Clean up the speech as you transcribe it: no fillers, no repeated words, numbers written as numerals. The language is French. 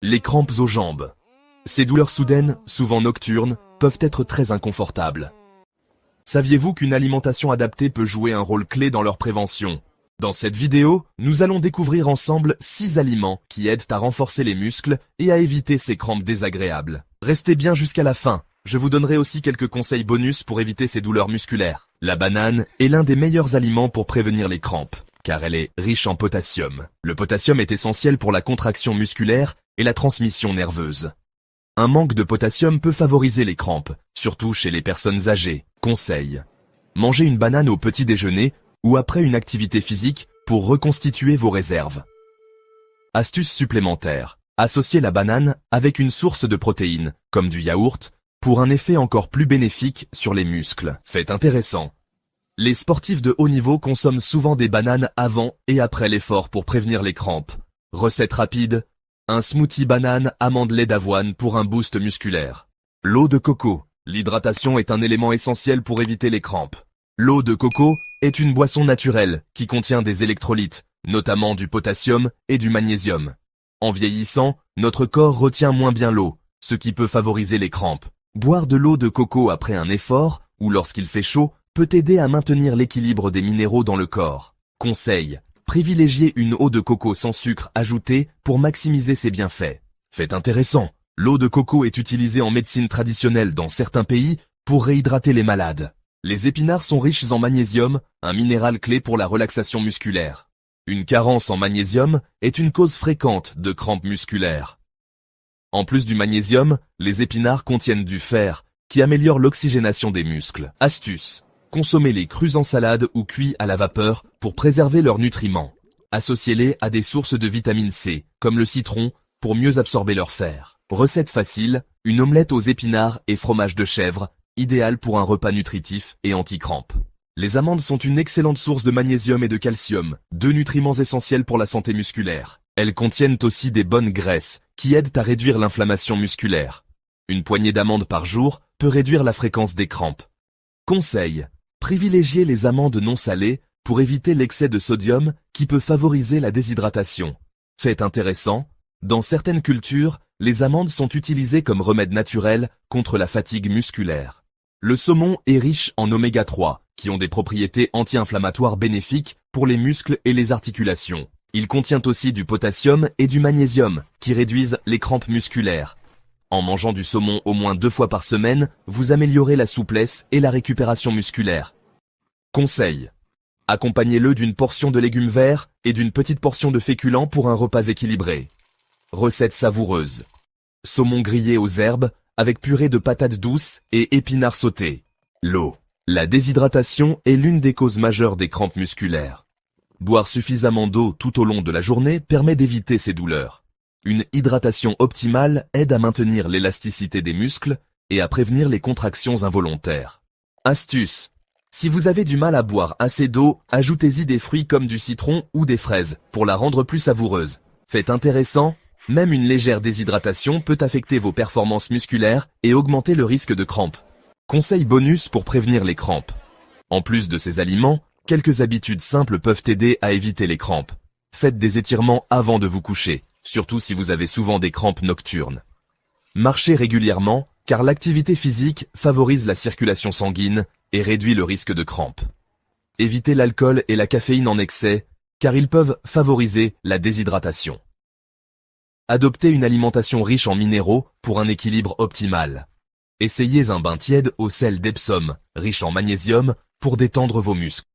Les crampes aux jambes. Ces douleurs soudaines, souvent nocturnes, peuvent être très inconfortables. Saviez-vous qu'une alimentation adaptée peut jouer un rôle clé dans leur prévention? Dans cette vidéo, nous allons découvrir ensemble 6 aliments qui aident à renforcer les muscles et à éviter ces crampes désagréables. Restez bien jusqu'à la fin, je vous donnerai aussi quelques conseils bonus pour éviter ces douleurs musculaires. La banane est l'un des meilleurs aliments pour prévenir les crampes, car elle est riche en potassium. Le potassium est essentiel pour la contraction musculaire et la transmission nerveuse. Un manque de potassium peut favoriser les crampes, surtout chez les personnes âgées. Conseil: mangez une banane au petit déjeuner ou après une activité physique pour reconstituer vos réserves. Astuce supplémentaire: associez la banane avec une source de protéines, comme du yaourt, pour un effet encore plus bénéfique sur les muscles. Fait intéressant: les sportifs de haut niveau consomment souvent des bananes avant et après l'effort pour prévenir les crampes. Recette rapide: un smoothie banane amande lait d'avoine pour un boost musculaire. L'eau de coco. L'hydratation est un élément essentiel pour éviter les crampes. L'eau de coco est une boisson naturelle qui contient des électrolytes, notamment du potassium et du magnésium. En vieillissant, notre corps retient moins bien l'eau, ce qui peut favoriser les crampes. Boire de l'eau de coco après un effort ou lorsqu'il fait chaud peut aider à maintenir l'équilibre des minéraux dans le corps. Conseil: privilégiez une eau de coco sans sucre ajouté pour maximiser ses bienfaits. Fait intéressant: l'eau de coco est utilisée en médecine traditionnelle dans certains pays pour réhydrater les malades. Les épinards sont riches en magnésium, un minéral clé pour la relaxation musculaire. Une carence en magnésium est une cause fréquente de crampes musculaires. En plus du magnésium, les épinards contiennent du fer, qui améliore l'oxygénation des muscles. Astuce: consommez-les crus en salade ou cuits à la vapeur pour préserver leurs nutriments. Associez-les à des sources de vitamine C, comme le citron, pour mieux absorber leur fer. Recette facile: une omelette aux épinards et fromage de chèvre, idéal pour un repas nutritif et anti-crampes. Les amandes sont une excellente source de magnésium et de calcium, deux nutriments essentiels pour la santé musculaire. Elles contiennent aussi des bonnes graisses, qui aident à réduire l'inflammation musculaire. Une poignée d'amandes par jour peut réduire la fréquence des crampes. Conseil: privilégiez les amandes non salées pour éviter l'excès de sodium qui peut favoriser la déshydratation. Fait intéressant: dans certaines cultures, les amandes sont utilisées comme remède naturel contre la fatigue musculaire. Le saumon est riche en oméga 3, qui ont des propriétés anti-inflammatoires bénéfiques pour les muscles et les articulations. Il contient aussi du potassium et du magnésium, qui réduisent les crampes musculaires. En mangeant du saumon au moins 2 fois par semaine, vous améliorez la souplesse et la récupération musculaire. Conseil: accompagnez-le d'une portion de légumes verts et d'une petite portion de féculents pour un repas équilibré. Recette savoureuse: saumon grillé aux herbes, avec purée de patates douces et épinards sautés. L'eau. La déshydratation est l'une des causes majeures des crampes musculaires. Boire suffisamment d'eau tout au long de la journée permet d'éviter ces douleurs. Une hydratation optimale aide à maintenir l'élasticité des muscles et à prévenir les contractions involontaires. Astuce: si vous avez du mal à boire assez d'eau, ajoutez-y des fruits comme du citron ou des fraises pour la rendre plus savoureuse. Fait intéressant: même une légère déshydratation peut affecter vos performances musculaires et augmenter le risque de crampes. Conseil bonus pour prévenir les crampes. En plus de ces aliments, quelques habitudes simples peuvent aider à éviter les crampes. Faites des étirements avant de vous coucher, surtout si vous avez souvent des crampes nocturnes. Marchez régulièrement, car l'activité physique favorise la circulation sanguine et réduit le risque de crampes. Évitez l'alcool et la caféine en excès, car ils peuvent favoriser la déshydratation. Adoptez une alimentation riche en minéraux pour un équilibre optimal. Essayez un bain tiède au sel d'Epsom, riche en magnésium, pour détendre vos muscles.